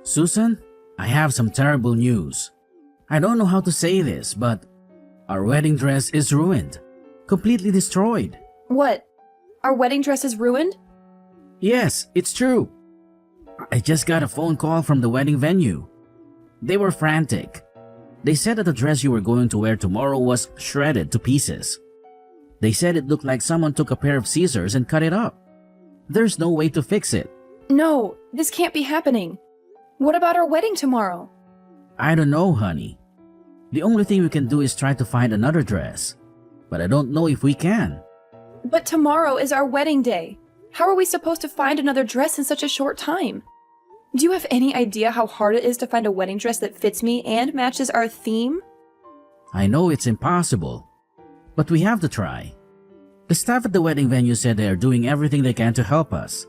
Susan, I have some terrible news. I don't know how to say this, but our wedding dress is ruined. Completely destroyed. What? Our wedding dress is ruined? Yes, it's true. I just got a phone call from the wedding venue. They were frantic. They said that the dress you were going to wear tomorrow was shredded to pieces. They said it looked like someone took a pair of scissors and cut it up. There's no way to fix it. No, this can't be happening. What about our wedding tomorrow? I don't know, honey. The only thing we can do is try to find another dress. But I don't know if we can. But tomorrow is our wedding day. How are we supposed to find another dress in such a short time? Do you have any idea how hard it is to find a wedding dress that fits me and matches our theme? I know it's impossible, but we have to try. The staff at the wedding venue said they are doing everything they can to help us.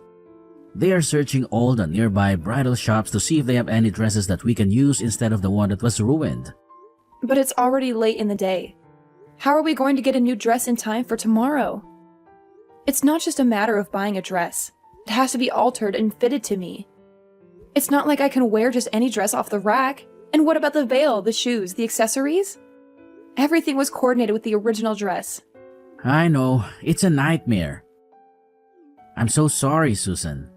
They are searching all the nearby bridal shops to see if they have any dresses that we can use instead of the one that was ruined. But it's already late in the day. How are we going to get a new dress in time for tomorrow? It's not just a matter of buying a dress. It has to be altered and fitted to me. It's not like I can wear just any dress off the rack. And what about the veil, the shoes, the accessories? Everything was coordinated with the original dress. I know, it's a nightmare. I'm so sorry, Susan.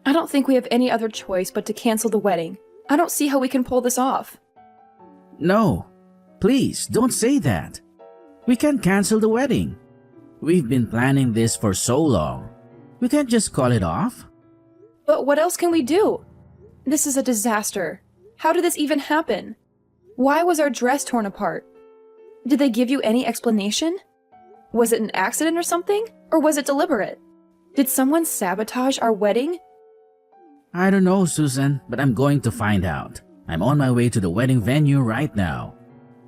I don't think we have any other choice but to cancel the wedding. I don't see how we can pull this off. No, please don't say that. We can't cancel the wedding. We've been planning this for so long. We can't just call it off. But what else can we do? This is a disaster. How did this even happen? Why was our dress torn apart? Did they give you any explanation? Was it an accident or something? Or was it deliberate? Did someone sabotage our wedding? I don't know, Susan, but I'm going to find out. I'm on my way to the wedding venue right now.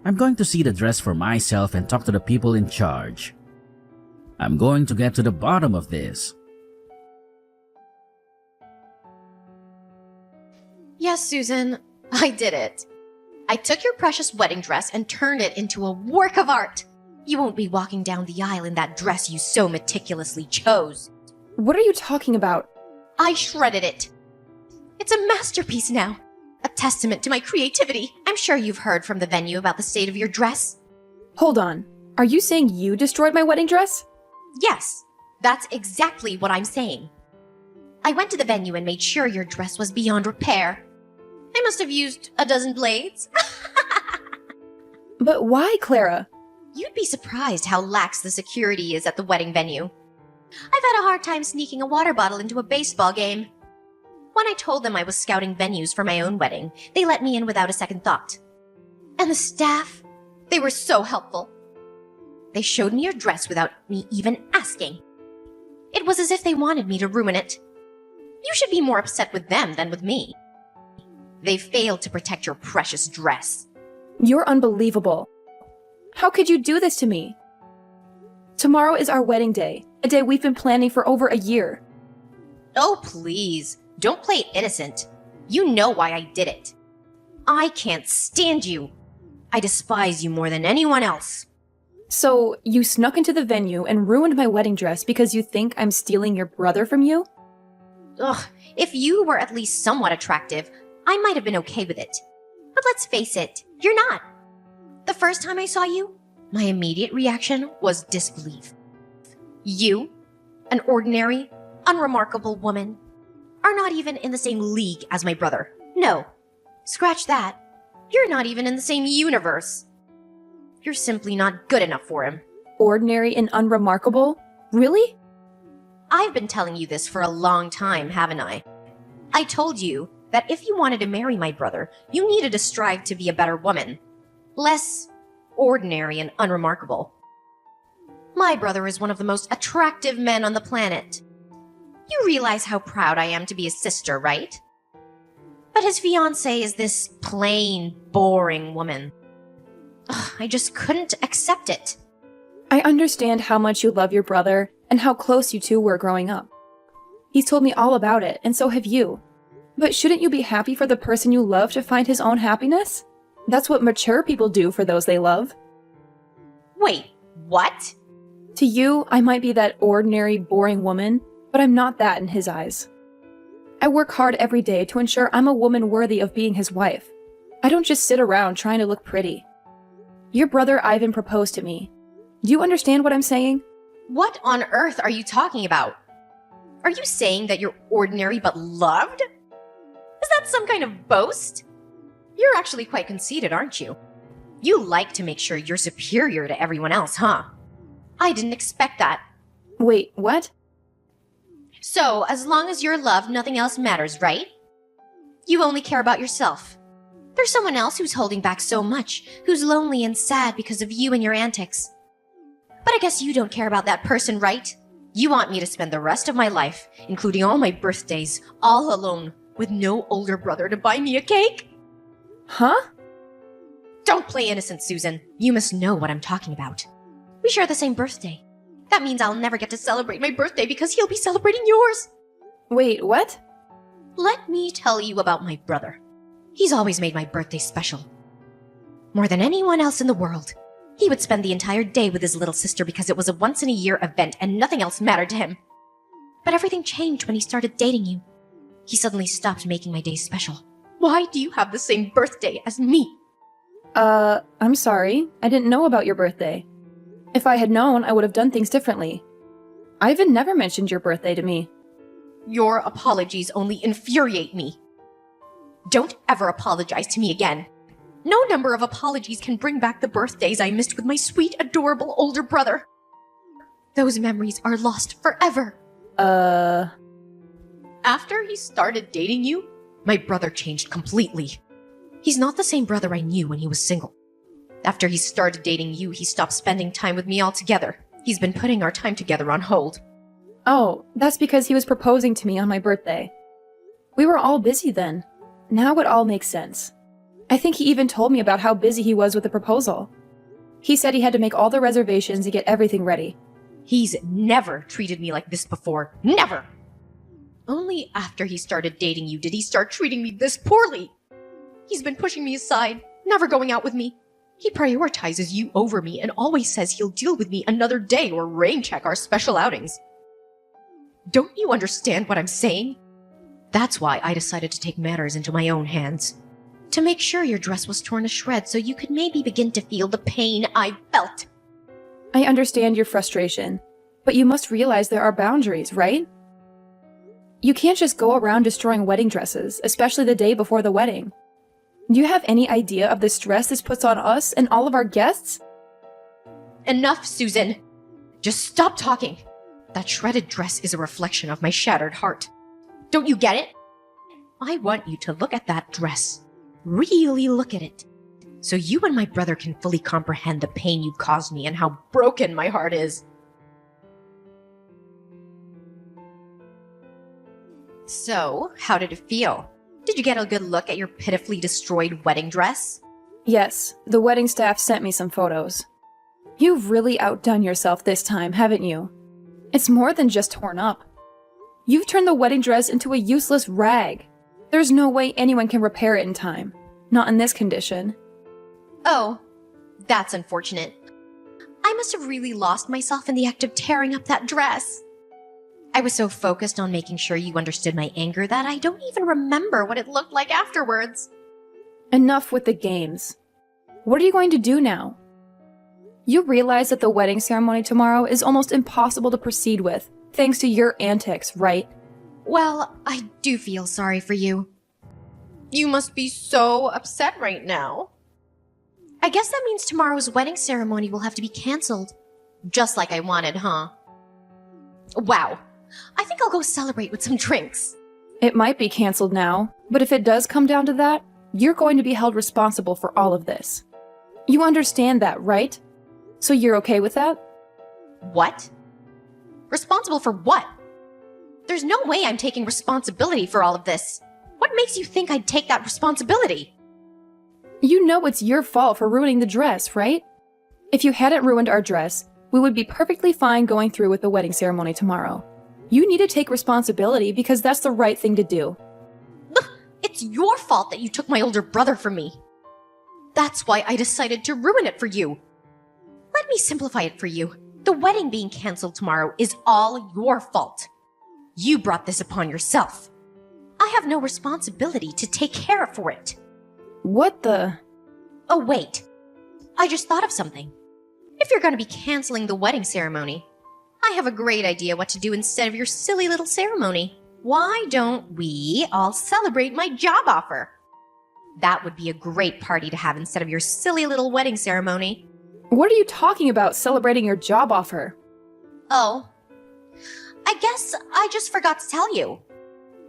I'm going to see the dress for myself and talk to the people in charge. I'm going to get to the bottom of this. Yes, Susan, I did it. I took your precious wedding dress and turned it into a work of art. You won't be walking down the aisle in that dress you so meticulously chose. What are you talking about? I shredded it. It's a masterpiece now. A testament to my creativity. I'm sure you've heard from the venue about the state of your dress. Hold on. Are you saying you destroyed my wedding dress? Yes, that's exactly what I'm saying. I went to the venue and made sure your dress was beyond repair. I must have used a dozen blades. But why, Clara? You'd be surprised how lax the security is at the wedding venue. I've had a hard time sneaking a water bottle into a baseball game. When I told them I was scouting venues for my own wedding, they let me in without a second thought. And the staff, they were so helpful. They showed me your dress without me even asking. It was as if they wanted me to ruin it. You should be more upset with them than with me. They failed to protect your precious dress. You're unbelievable. How could you do this to me? Tomorrow is our wedding day, a day we've been planning for over a year. Oh, please, don't play innocent. You know why I did it. I can't stand you. I despise you more than anyone else. So, you snuck into the venue and ruined my wedding dress because you think I'm stealing your brother from you? Ugh, if you were at least somewhat attractive, I might have been okay with it. But let's face it, you're not. The first time I saw you, my immediate reaction was disbelief. You, an ordinary, unremarkable woman, are not even in the same league as my brother. No, scratch that. You're not even in the same universe. You're simply not good enough for him. Ordinary and unremarkable? Really? I've been telling you this for a long time, haven't I? I told you that if you wanted to marry my brother, you needed to strive to be a better woman. Less ordinary and unremarkable. My brother is one of the most attractive men on the planet. You realize how proud I am to be his sister, right? But his fiancée is this plain, boring woman. Ugh, I just couldn't accept it. I understand how much you love your brother and how close you two were growing up. He's told me all about it, and so have you. But shouldn't you be happy for the person you love to find his own happiness? That's what mature people do for those they love. Wait, what? To you, I might be that ordinary, boring woman, but I'm not that in his eyes. I work hard every day to ensure I'm a woman worthy of being his wife. I don't just sit around trying to look pretty. Your brother Ivan proposed to me. Do you understand what I'm saying? What on earth are you talking about? Are you saying that you're ordinary but loved? Is that some kind of boast? You're actually quite conceited, aren't you? You like to make sure you're superior to everyone else, huh? I didn't expect that. Wait, what? So, as long as you're loved, nothing else matters, right? You only care about yourself. There's someone else who's holding back so much, who's lonely and sad because of you and your antics. But I guess you don't care about that person, right? You want me to spend the rest of my life, including all my birthdays, all alone, with no older brother to buy me a cake? Huh? Don't play innocent, Susan. You must know what I'm talking about. We share the same birthday. That means I'll never get to celebrate my birthday because he'll be celebrating yours. Wait, what? Let me tell you about my brother. He's always made my birthday special. More than anyone else in the world. He would spend the entire day with his little sister because it was a once-in-a-year event and nothing else mattered to him. But everything changed when he started dating you. He suddenly stopped making my day special. Why do you have the same birthday as me? I'm sorry. I didn't know about your birthday. If I had known, I would have done things differently. Ivan never mentioned your birthday to me. Your apologies only infuriate me. Don't ever apologize to me again. No number of apologies can bring back the birthdays I missed with my sweet, adorable older brother. Those memories are lost forever. After he started dating you, my brother changed completely. He's not the same brother I knew when he was single. After he started dating you, he stopped spending time with me altogether. He's been putting our time together on hold. Oh, that's because he was proposing to me on my birthday. We were all busy then. Now it all makes sense. I think he even told me about how busy he was with the proposal. He said he had to make all the reservations and get everything ready. He's never treated me like this before. Never! Only after he started dating you did he start treating me this poorly. He's been pushing me aside, never going out with me. He prioritizes you over me and always says he'll deal with me another day or rain check our special outings. Don't you understand what I'm saying? That's why I decided to take matters into my own hands. To make sure your dress was torn to shreds so you could maybe begin to feel the pain I felt. I understand your frustration, but you must realize there are boundaries, right? You can't just go around destroying wedding dresses, especially the day before the wedding. Do you have any idea of the stress this puts on us and all of our guests? Enough, Susan. Just stop talking. That shredded dress is a reflection of my shattered heart. Don't you get it? I want you to look at that dress. Really look at it. So you and my brother can fully comprehend the pain you caused me and how broken my heart is. So, how did it feel? Did you get a good look at your pitifully destroyed wedding dress? Yes, the wedding staff sent me some photos. You've really outdone yourself this time, haven't you? It's more than just torn up. You've turned the wedding dress into a useless rag. There's no way anyone can repair it in time. Not in this condition. Oh, that's unfortunate. I must have really lost myself in the act of tearing up that dress. I was so focused on making sure you understood my anger that I don't even remember what it looked like afterwards. Enough with the games. What are you going to do now? You realize that the wedding ceremony tomorrow is almost impossible to proceed with, thanks to your antics, right? Well, I do feel sorry for you. You must be so upset right now. I guess that means tomorrow's wedding ceremony will have to be cancelled. Just like I wanted, huh? Wow. I think I'll go celebrate with some drinks. It might be cancelled now, but if it does come down to that, you're going to be held responsible for all of this. You understand that, right? So you're okay with that? What? Responsible for what? There's no way I'm taking responsibility for all of this. What makes you think I'd take that responsibility? You know it's your fault for ruining the dress, right? If you hadn't ruined our dress, we would be perfectly fine going through with the wedding ceremony tomorrow. You need to take responsibility because that's the right thing to do. It's your fault that you took my older brother from me. That's why I decided to ruin it for you. Let me simplify it for you. The wedding being canceled tomorrow is all your fault. You brought this upon yourself. I have no responsibility to take care for it. What the? Oh, wait. I just thought of something. If you're going to be canceling the wedding ceremony, I have a great idea what to do instead of your silly little ceremony. Why don't we all celebrate my job offer? That would be a great party to have instead of your silly little wedding ceremony. What are you talking about, celebrating your job offer? Oh, I guess I just forgot to tell you.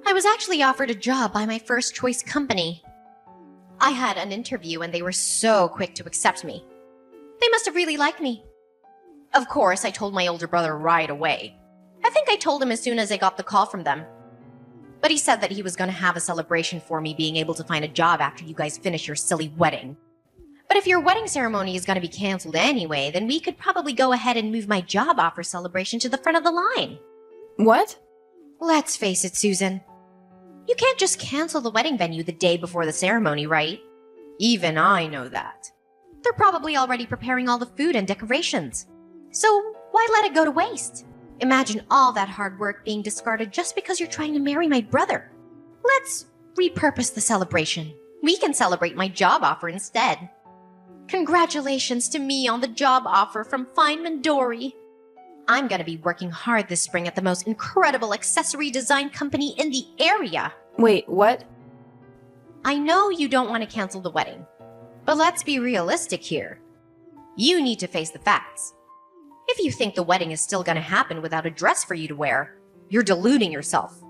I was actually offered a job by my first choice company. I had an interview and they were so quick to accept me. They must have really liked me. Of course, I told my older brother right away. I think I told him as soon as I got the call from them. But he said that he was going to have a celebration for me being able to find a job after you guys finish your silly wedding. But if your wedding ceremony is going to be canceled anyway, then we could probably go ahead and move my job offer celebration to the front of the line. What? Let's face it, Susan. You can't just cancel the wedding venue the day before the ceremony, right? Even I know that. They're probably already preparing all the food and decorations. So why let it go to waste? Imagine all that hard work being discarded just because you're trying to marry my brother. Let's repurpose the celebration. We can celebrate my job offer instead. Congratulations to me on the job offer from Feynman Dory. I'm going to be working hard this spring at the most incredible accessory design company in the area. Wait, what? I know you don't want to cancel the wedding, but let's be realistic here. You need to face the facts. If you think the wedding is still going to happen without a dress for you to wear, you're deluding yourself.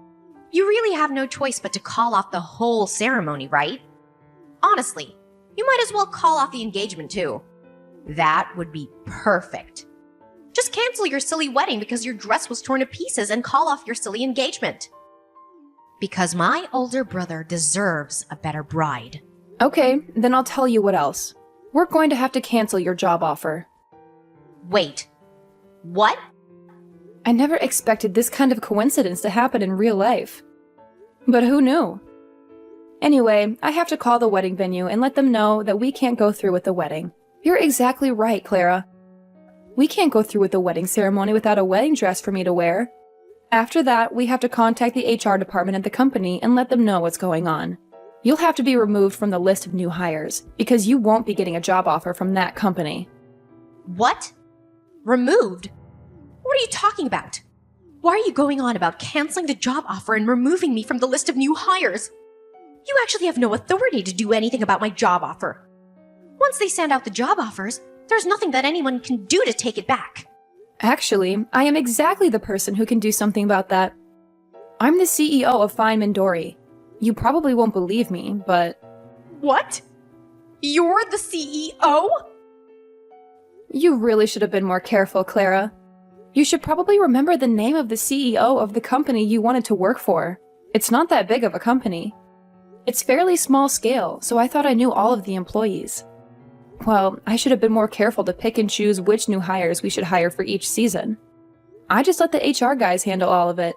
You really have no choice but to call off the whole ceremony, right? Honestly, you might as well call off the engagement too. That would be perfect. Just cancel your silly wedding because your dress was torn to pieces and call off your silly engagement. Because my older brother deserves a better bride. Okay, then I'll tell you what else. We're going to have to cancel your job offer. Wait. What? I never expected this kind of coincidence to happen in real life. But who knew? Anyway, I have to call the wedding venue and let them know that we can't go through with the wedding. You're exactly right, Clara. We can't go through with the wedding ceremony without a wedding dress for me to wear. After that, we have to contact the HR department at the company and let them know what's going on. You'll have to be removed from the list of new hires, because you won't be getting a job offer from that company. What? Removed? What are you talking about? Why are you going on about canceling the job offer and removing me from the list of new hires? You actually have no authority to do anything about my job offer. Once they send out the job offers, there's nothing that anyone can do to take it back. Actually, I am exactly the person who can do something about that. I'm the CEO of Feynman Dory. You probably won't believe me, but... What? You're the CEO? You really should have been more careful, Clara. You should probably remember the name of the CEO of the company you wanted to work for. It's not that big of a company. It's fairly small scale, so I thought I knew all of the employees. Well, I should have been more careful to pick and choose which new hires we should hire for each season. I just let the HR guys handle all of it.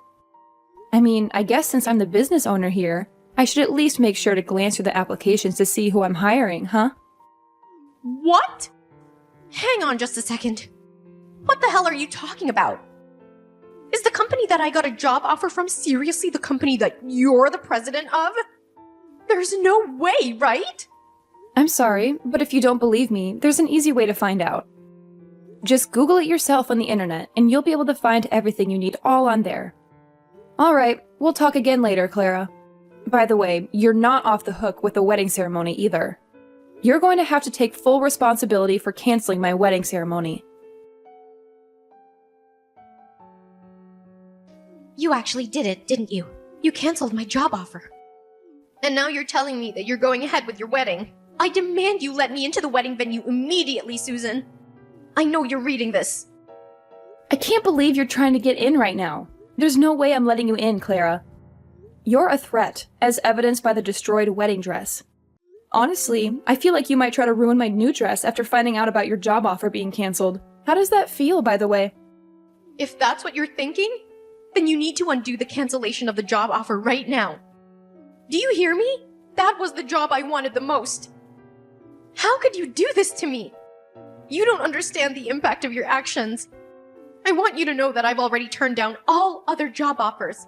I mean, I guess since I'm the business owner here, I should at least make sure to glance through the applications to see who I'm hiring, huh? What? Hang on just a second. What the hell are you talking about? Is the company that I got a job offer from seriously the company that you're the president of? There's no way, right? I'm sorry, but if you don't believe me, there's an easy way to find out. Just Google it yourself on the internet, and you'll be able to find everything you need all on there. Alright, we'll talk again later, Clara. By the way, you're not off the hook with the wedding ceremony either. You're going to have to take full responsibility for canceling my wedding ceremony. You actually did it, didn't you? You canceled my job offer. And now you're telling me that you're going ahead with your wedding. I demand you let me into the wedding venue immediately, Susan. I know you're reading this. I can't believe you're trying to get in right now. There's no way I'm letting you in, Clara. You're a threat, as evidenced by the destroyed wedding dress. Honestly, I feel like you might try to ruin my new dress after finding out about your job offer being canceled. How does that feel, by the way? If that's what you're thinking, then you need to undo the cancellation of the job offer right now. Do you hear me? That was the job I wanted the most. How could you do this to me? You don't understand the impact of your actions. I want you to know that I've already turned down all other job offers.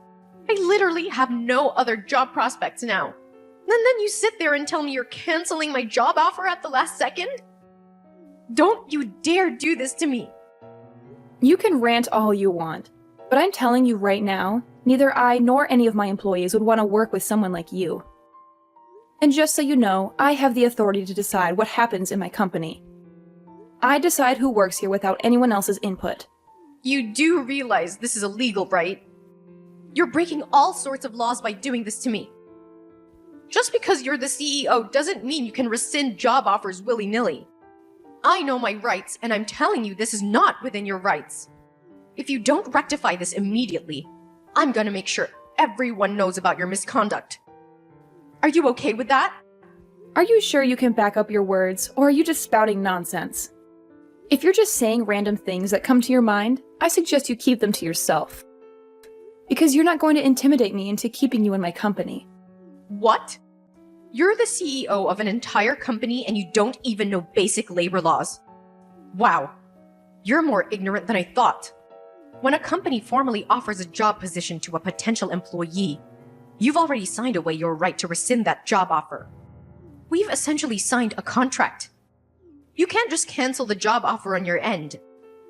I literally have no other job prospects now. And then you sit there and tell me you're canceling my job offer at the last second? Don't you dare do this to me. You can rant all you want, but I'm telling you right now, neither I nor any of my employees would want to work with someone like you. And just so you know, I have the authority to decide what happens in my company. I decide who works here without anyone else's input. You do realize this is illegal, right? You're breaking all sorts of laws by doing this to me. Just because you're the CEO doesn't mean you can rescind job offers willy-nilly. I know my rights, and I'm telling you this is not within your rights. If you don't rectify this immediately, I'm gonna make sure everyone knows about your misconduct. Are you okay with that? Are you sure you can back up your words, or are you just spouting nonsense? If you're just saying random things that come to your mind, I suggest you keep them to yourself. Because you're not going to intimidate me into keeping you in my company. What? You're the CEO of an entire company and you don't even know basic labor laws. Wow. You're more ignorant than I thought. When a company formally offers a job position to a potential employee, you've already signed away your right to rescind that job offer. We've essentially signed a contract. You can't just cancel the job offer on your end.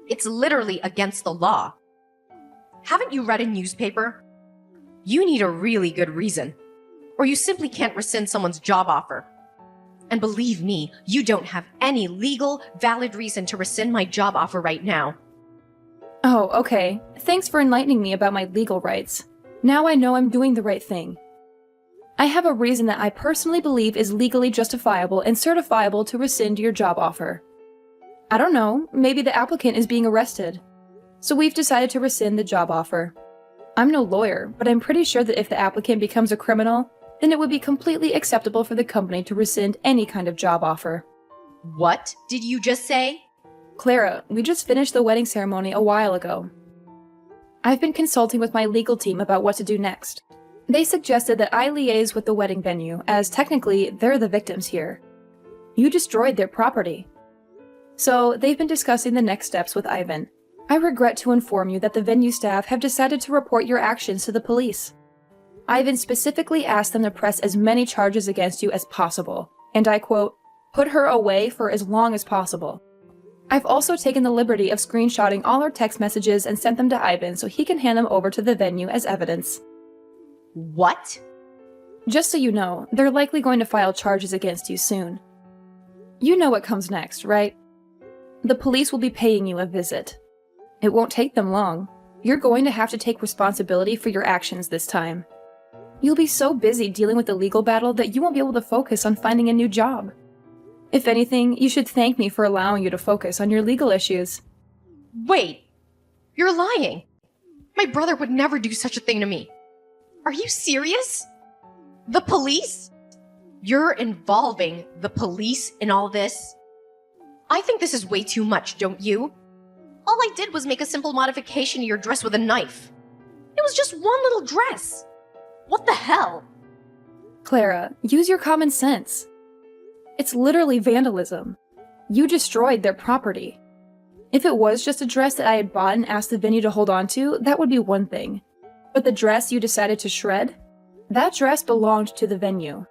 It's literally against the law. Haven't you read a newspaper? You need a really good reason, or you simply can't rescind someone's job offer. And believe me, you don't have any legal, valid reason to rescind my job offer right now. Oh, okay. Thanks for enlightening me about my legal rights. Now I know I'm doing the right thing. I have a reason that I personally believe is legally justifiable and certifiable to rescind your job offer. I don't know, maybe the applicant is being arrested. So we've decided to rescind the job offer. I'm no lawyer, but I'm pretty sure that if the applicant becomes a criminal, then it would be completely acceptable for the company to rescind any kind of job offer. What did you just say? Clara, we just finished the wedding ceremony a while ago. I've been consulting with my legal team about what to do next. They suggested that I liaise with the wedding venue, as technically they're the victims here. You destroyed their property. So they've been discussing the next steps with Ivan. I regret to inform you that the venue staff have decided to report your actions to the police. Ivan specifically asked them to press as many charges against you as possible, and I quote, "put her away for as long as possible." I've also taken the liberty of screenshotting all our text messages and sent them to Ivan so he can hand them over to the venue as evidence. What? Just so you know, they're likely going to file charges against you soon. You know what comes next, right? The police will be paying you a visit. It won't take them long. You're going to have to take responsibility for your actions this time. You'll be so busy dealing with the legal battle that you won't be able to focus on finding a new job. If anything, you should thank me for allowing you to focus on your legal issues. Wait, you're lying. My brother would never do such a thing to me. Are you serious? The police? You're involving the police in all this? I think this is way too much, don't you? All I did was make a simple modification to your dress with a knife. It was just one little dress. What the hell? Clara, use your common sense. It's literally vandalism. You destroyed their property. If it was just a dress that I had bought and asked the venue to hold on to, that would be one thing. But the dress you decided to shred? That dress belonged to the venue.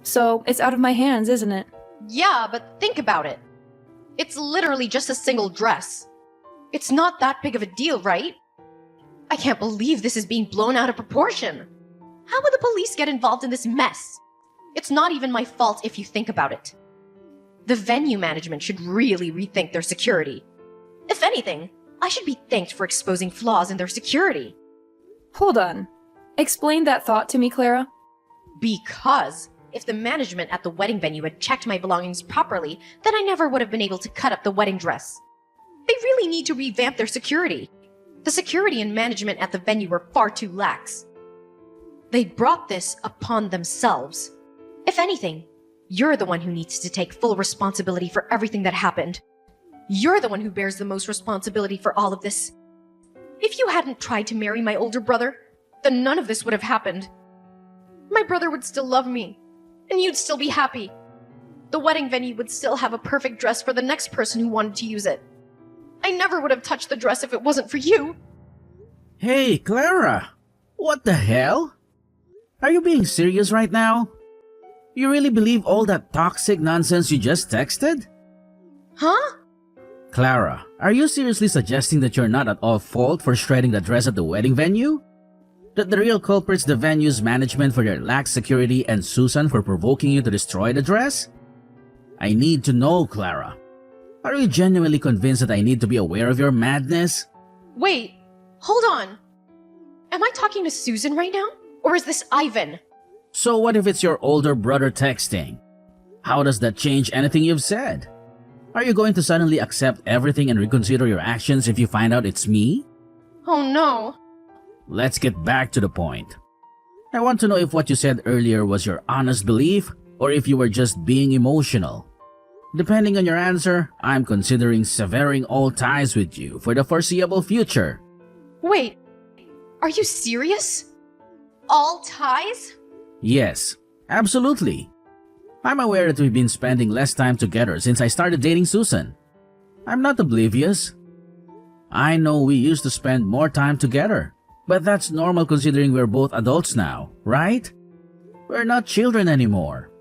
So, it's out of my hands, isn't it? Yeah, but think about it. It's literally just a single dress. It's not that big of a deal, right? I can't believe this is being blown out of proportion. How would the police get involved in this mess? It's not even my fault if you think about it. The venue management should really rethink their security. If anything, I should be thanked for exposing flaws in their security. Hold on. Explain that thought to me, Clara. Because if the management at the wedding venue had checked my belongings properly, then I never would have been able to cut up the wedding dress. They really need to revamp their security. The security and management at the venue were far too lax. They brought this upon themselves. If anything, you're the one who needs to take full responsibility for everything that happened. You're the one who bears the most responsibility for all of this. If you hadn't tried to marry my older brother, then none of this would have happened. My brother would still love me, and you'd still be happy. The wedding venue would still have a perfect dress for the next person who wanted to use it. I never would have touched the dress if it wasn't for you. Hey, Clara! What the hell? Are you being serious right now? You really believe all that toxic nonsense you just texted? Huh? Clara, are you seriously suggesting that you're not at all fault for shredding the dress at the wedding venue? That the real culprit's the venue's management for their lax security and Susan for provoking you to destroy the dress? I need to know, Clara. Are you genuinely convinced that I need to be aware of your madness? Wait, hold on. Am I talking to Susan right now? Or is this Ivan? So what if it's your older brother texting? How does that change anything you've said? Are you going to suddenly accept everything and reconsider your actions if you find out it's me? Oh no. Let's get back to the point. I want to know if what you said earlier was your honest belief or if you were just being emotional. Depending on your answer, I'm considering severing all ties with you for the foreseeable future. Wait, are you serious? All ties? Yes, absolutely. I'm aware that we've been spending less time together since I started dating Susan. I'm not oblivious. I know we used to spend more time together, but that's normal considering we're both adults now, right? We're not children anymore.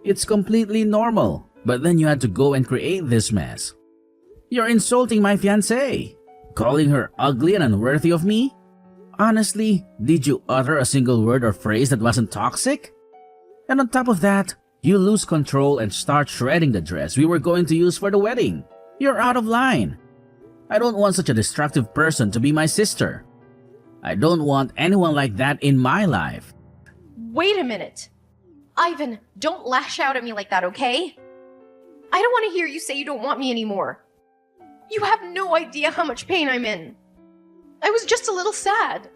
It's completely normal, but then you had to go and create this mess. You're insulting my fiancée, calling her ugly and unworthy of me? Honestly, did you utter a single word or phrase that wasn't toxic? And on top of that, you lose control and start shredding the dress we were going to use for the wedding. You're out of line. I don't want such a destructive person to be my sister. I don't want anyone like that in my life. Wait a minute. Ivan, don't lash out at me like that, okay? I don't want to hear you say you don't want me anymore. You have no idea how much pain I'm in. I was just a little sad.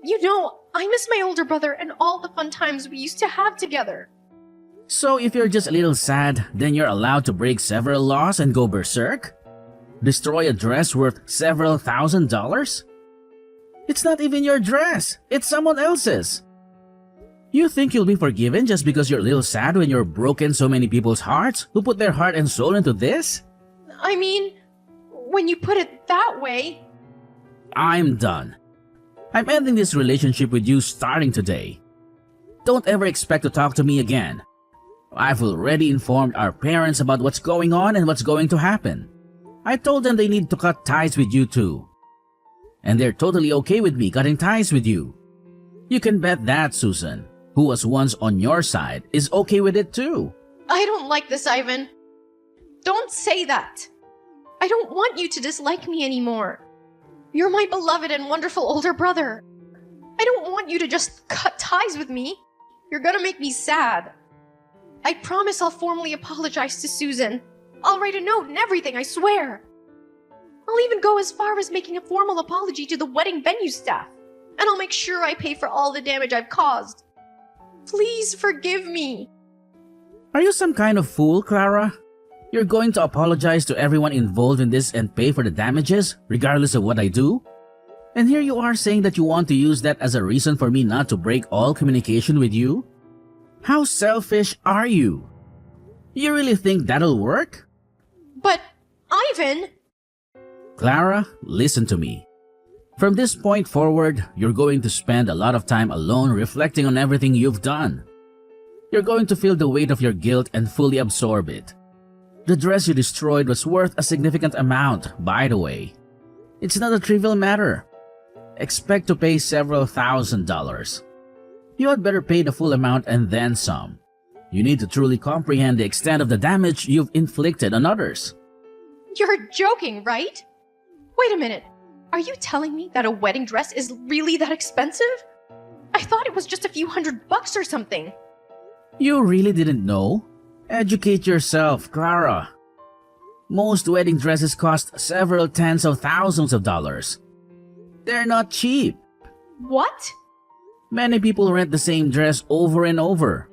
You know, I miss my older brother and all the fun times we used to have together. So if you're just a little sad, then you're allowed to break several laws and go berserk? Destroy a dress worth several $1,000s? It's not even your dress, it's someone else's. You think you'll be forgiven just because you're a little sad when you're broken so many people's hearts who put their heart and soul into this? I mean, when you put it that way... I'm done. I'm ending this relationship with you starting today. Don't ever expect to talk to me again. I've already informed our parents about what's going on and what's going to happen. I told them they need to cut ties with you too. And they're totally okay with me cutting ties with you. You can bet that Susan, who was once on your side, is okay with it too. I don't like this, Ivan. Don't say that. I don't want you to dislike me anymore. You're my beloved and wonderful older brother. I don't want you to just cut ties with me. You're gonna make me sad. I promise I'll formally apologize to Susan. I'll write a note and everything, I swear. I'll even go as far as making a formal apology to the wedding venue staff. And I'll make sure I pay for all the damage I've caused. Please forgive me. Are you some kind of fool, Clara? You're going to apologize to everyone involved in this and pay for the damages, regardless of what I do? And here you are saying that you want to use that as a reason for me not to break all communication with you? How selfish are you? You really think that'll work? But, Ivan... Clara, listen to me. From this point forward, you're going to spend a lot of time alone reflecting on everything you've done. You're going to feel the weight of your guilt and fully absorb it. The dress you destroyed was worth a significant amount, by the way. It's not a trivial matter. Expect to pay several $1,000s. You had better pay the full amount and then some. You need to truly comprehend the extent of the damage you've inflicted on others. You're joking, right? Wait a minute. Are you telling me that a wedding dress is really that expensive? I thought it was just a few $100 or something. You really didn't know? Educate yourself, Clara. Most wedding dresses cost several tens of thousands of dollars. They're not cheap. What? Many people rent the same dress over and over.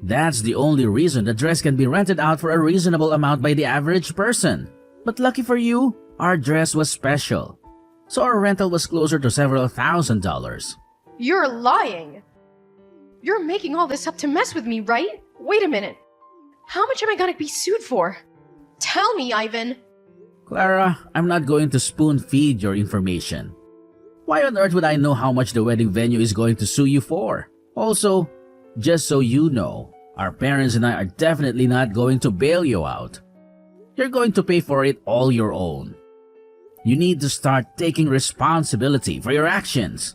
That's the only reason the dress can be rented out for a reasonable amount by the average person. But lucky for you, our dress was special. So our rental was closer to several $1,000s. You're lying. You're making all this up to mess with me, right? Wait a minute. How much am I gonna be sued for? Tell me, Ivan. Clara, I'm not going to spoon feed your information. Why on earth would I know how much the wedding venue is going to sue you for? Also, just so you know, our parents and I are definitely not going to bail you out. You're going to pay for it all your own. You need to start taking responsibility for your actions.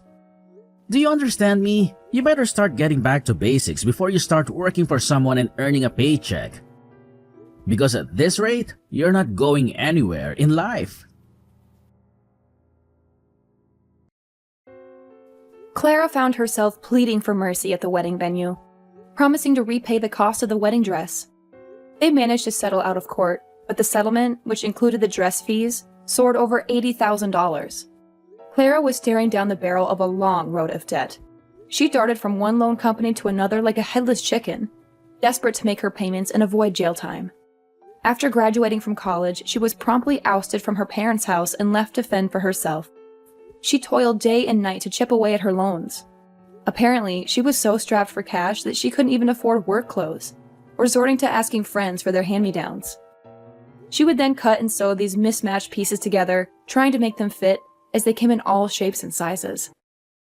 Do you understand me? You better start getting back to basics before you start working for someone and earning a paycheck. Because at this rate, you're not going anywhere in life. Clara found herself pleading for mercy at the wedding venue, promising to repay the cost of the wedding dress. They managed to settle out of court, but the settlement, which included the dress fees, soared over $80,000. Clara was staring down the barrel of a long road of debt. She darted from one loan company to another like a headless chicken, desperate to make her payments and avoid jail time. After graduating from college, she was promptly ousted from her parents' house and left to fend for herself. She toiled day and night to chip away at her loans. Apparently, she was so strapped for cash that she couldn't even afford work clothes, resorting to asking friends for their hand-me-downs. She would then cut and sew these mismatched pieces together, trying to make them fit, as they came in all shapes and sizes.